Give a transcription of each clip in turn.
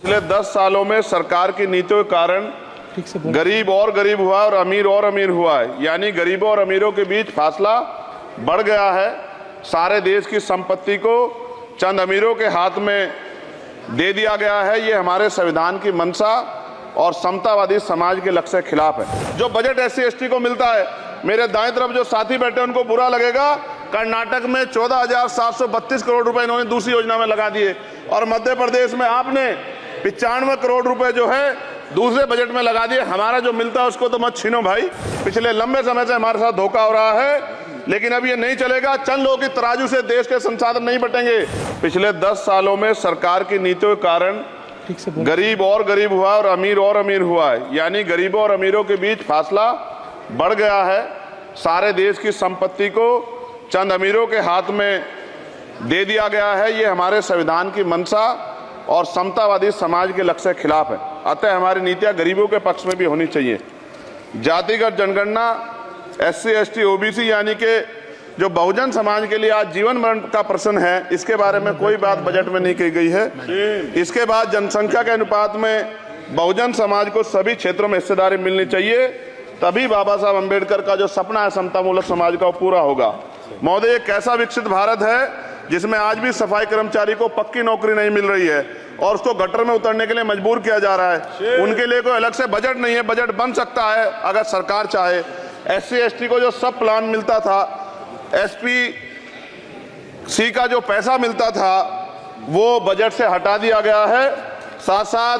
पिछले 10 सालों में सरकार की नीतियों के कारण गरीब और गरीब हुआ और अमीर हुआ है। यानी गरीबों और अमीरों के बीच फासला बढ़ गया है। सारे देश की संपत्ति को चंद अमीरों के हाथ में दे दिया गया है। ये हमारे संविधान की मंशा और समतावादी समाज के लक्ष्य के खिलाफ है। जो बजट SC ST को मिलता है, मेरे दाएं तरफ जो साथी बैठे उनको बुरा लगेगा। कर्नाटक में 14,732 करोड़ रुपए इन्होंने दूसरी योजना में लगा दिए और मध्य प्रदेश में आपने 95 करोड़ रुपए जो है दूसरे बजट में लगा दिए। हमारा जो मिलता है उसको तो मत छीनो भाई। पिछले लंबे समय से हमारे साथ धोखा हो रहा है, लेकिन अब ये नहीं चलेगा। चंद लोगों की तराजू से देश के संसाधन नहीं बटेंगे। पिछले 10 सालों में सरकार की नीतियों के कारण गरीब और गरीब हुआ और अमीर हुआ है। यानी गरीबों और अमीरों के बीच फासला बढ़ गया है। सारे देश की संपत्ति को चंद अमीरों के हाथ में दे दिया गया है। ये हमारे संविधान की मंशा और समतावादी समाज के लक्ष्य के खिलाफ है। अतः हमारी नीतियां गरीबों के पक्ष में भी होनी चाहिए। जातिगत जनगणना SC ST OBC यानी कि जो बहुजन समाज के लिए आज जीवन मरण का प्रश्न है, इसके बारे में कोई बात बजट में नहीं की गई है। इसके बाद जनसंख्या के अनुपात में बहुजन समाज को सभी क्षेत्रों में हिस्सेदारी मिलनी चाहिए, तभी बाबा साहब अम्बेडकर का जो सपना है समतामूलक समाज का वो पूरा होगा। महोदय, एक ऐसा विकसित भारत है जिसमें आज भी सफाई कर्मचारी को पक्की नौकरी नहीं मिल रही है और उसको गटर में उतरने के लिए मजबूर किया जा रहा है। उनके लिए कोई अलग से बजट नहीं है। बजट बन सकता है अगर सरकार चाहे। SC ST को जो सब प्लान मिलता था, SPC का जो पैसा मिलता था, वो बजट से हटा दिया गया है। साथ साथ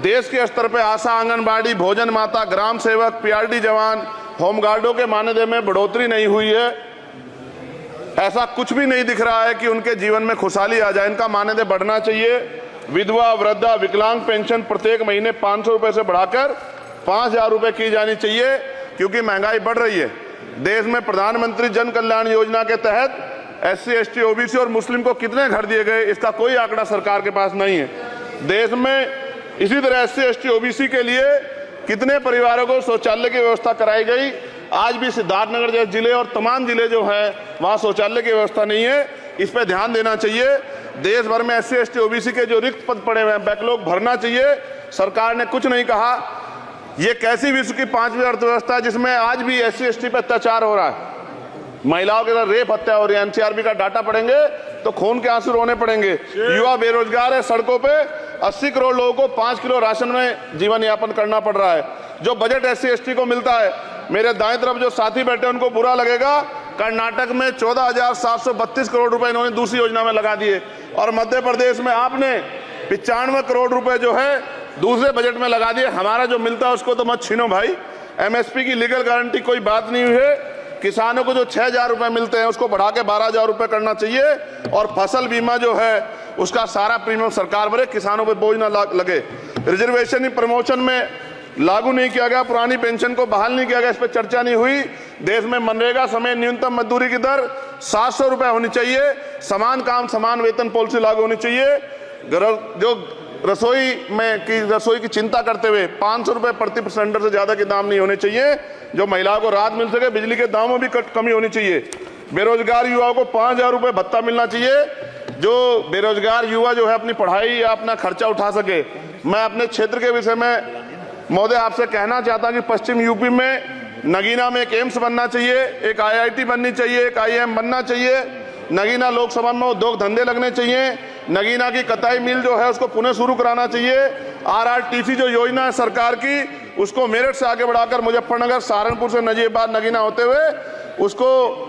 देश के स्तर पे आशा, आंगनबाड़ी, भोजन माता, ग्राम सेवक, PRD जवान, होमगार्डों के मानदेय में बढ़ोतरी नहीं हुई है। ऐसा कुछ भी नहीं दिख रहा है कि उनके जीवन में खुशहाली आ जाए। इनका मानदेय बढ़ना चाहिए। विधवा, वृद्धा, विकलांग पेंशन प्रत्येक महीने 500 रुपए से बढ़ाकर 5,000 रुपए की जानी चाहिए, क्योंकि महंगाई बढ़ रही है। देश में प्रधानमंत्री जन कल्याण योजना के तहत SC ST OBC और मुस्लिम को कितने घर दिए गए, इसका कोई आंकड़ा सरकार के पास नहीं है। देश में इसी तरह SC ST OBC के लिए कितने परिवारों को शौचालय की व्यवस्था कराई गई। आज भी सिद्धार्थनगर जैसे जिले और तमाम जिले जो है वहाँ शौचालय की व्यवस्था नहीं है। इस पर ध्यान देना चाहिए। देश भर में SC ST OBC के जो रिक्त पद पड़े हुए हैं, बैकलॉग भरना चाहिए। सरकार ने कुछ नहीं कहा। ये कैसी विश्व की 5वीं अर्थव्यवस्था है जिसमें आज भी SC ST पे अत्याचार हो रहा है, महिलाओं के साथ रेप हत्या हो रही है। NCRB का डाटा पढ़ेंगे तो खून के आंसू रोने पड़ेंगे। युवा बेरोजगार है, सड़कों पे 80 करोड़ लोगों को 5 किलो राशन में जीवन यापन करना पड़ रहा है। जो बजट SC ST को मिलता है, मेरे दाएं तरफ जो साथी बैठे उनको बुरा लगेगा। कर्नाटक में 14,732 करोड़ रुपए इन्होंने दूसरी योजना में लगा दिए और मध्य प्रदेश में आपने 95 करोड़ रुपए जो है दूसरे बजट में लगा दिए। हमारा जो मिलता है उसको तो मत छीनो भाई। MSP की लीगल गारंटी कोई बात नहीं हुई है। किसानों को जो 6,000 रुपए मिलते हैं उसको बढ़ा के 12,000 रुपए करना चाहिए और फसल बीमा जो है उसका सारा प्रीमियम सरकार भरे, किसानों पर बोझ ना लगे। रिजर्वेशन प्रमोशन में लागू नहीं किया गया, पुरानी पेंशन को बहाल नहीं किया गया, इस पर चर्चा नहीं हुई। देश में मनरेगा समेत न्यूनतम मजदूरी की दर 700 रुपए होनी चाहिए। समान काम समान वेतन पॉलिसी लागू होनी चाहिए। जो रसोई की चिंता करते हुए 500 रुपए प्रति सिलेंडर से ज्यादा के दाम नहीं होने चाहिए, जो महिलाओं को राहत मिल सके। बिजली के दामों में भी कमी होनी चाहिए। बेरोजगार युवाओं को 5,000 रुपए भत्ता मिलना चाहिए, जो बेरोजगार युवा जो है अपनी पढ़ाई या अपना खर्चा उठा सके। मैं अपने क्षेत्र के विषय में महोदय आपसे कहना चाहता हूं कि पश्चिम यूपी में नगीना में एक एम्स बनना चाहिए, एक IIT बननी चाहिए, एक IIM बनना चाहिए। नगीना लोकसभा में उद्योग धंधे लगने चाहिए। नगीना की कताई मिल जो है उसको पुनः शुरू कराना चाहिए। RRTC जो योजना है सरकार की, उसको मेरठ से आगे बढ़ाकर मुजफ्फरनगर, सहारनपुर से नजीबाबाद नगीना होते हुए उसको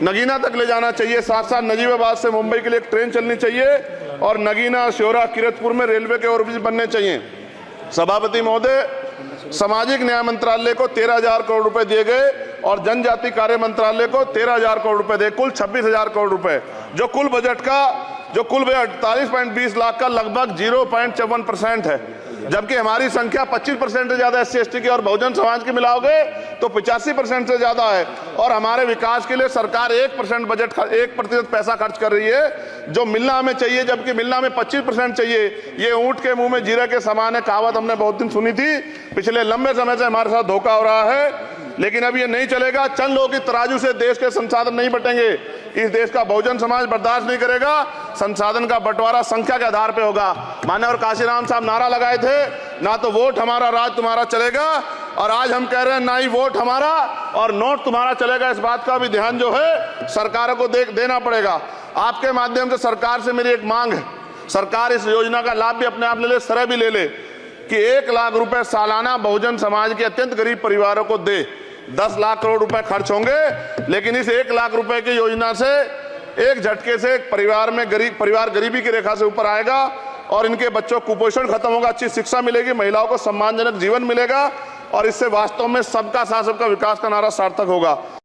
नगीना तक ले जाना चाहिए। साथ साथ नजीबाबाद से मुंबई के लिए एक ट्रेन चलनी चाहिए और नगीना, श्योरा, किरतपुर में रेलवे के ओवरब्रिज बनने चाहिए। सभापति महोदय, सामाजिक न्याय मंत्रालय को 13,000 करोड़ रुपए दिए गए और जनजाति कार्य मंत्रालय को 13,000 करोड़ रुपए दिए, कुल 26,000 करोड़ रुपए। जो कुल बजट 48.20 लाख का लगभग 0.54% है, जबकि हमारी संख्या 25% से ज्यादा SC ST की और बहुजन समाज की मिलाओगे तो 85% से ज्यादा है। और हमारे विकास के लिए सरकार 1% पैसा खर्च कर रही है, जो मिलना हमें चाहिए, जबकि मिलना हमें 25% चाहिए। ये ऊंट के मुंह में जीरा के समान है, कहावत हमने बहुत दिन सुनी थी। पिछले लंबे समय से हमारे साथ धोखा हो रहा है, लेकिन अब ये नहीं चलेगा। चंद लोगों की तराजू से देश के संसाधन नहीं बटेंगे। इस देश का बहुजन समाज बर्दाश्त नहीं करेगा। संसाधन का बंटवारा संख्या के आधार पे होगा। माननीय काशीराम साहब नारा लगाए थे, ना तो वोट हमारा राज तुम्हारा चलेगा, और आज हम कह रहे हैं ना ही वोट हमारा और नोट तुम्हारा चलेगा। इस बात का भी ध्यान जो है सरकारों को देना पड़ेगा। आपके माध्यम से सरकार से मेरी एक मांग है, सरकार इस योजना का लाभ भी अपने आप ले ले, श्रेय भी ले ले कि 1 लाख रुपए सालाना बहुजन समाज के अत्यंत गरीब परिवारों को दे। 10 लाख करोड़ रुपए खर्च होंगे, लेकिन इस 1 लाख रुपए की योजना से एक झटके से एक परिवार गरीबी की रेखा से ऊपर आएगा और इनके बच्चों को कुपोषण खत्म होगा, अच्छी शिक्षा मिलेगी, महिलाओं को सम्मानजनक जीवन मिलेगा और इससे वास्तव में सबका साथ सबका विकास का नारा सार्थक होगा।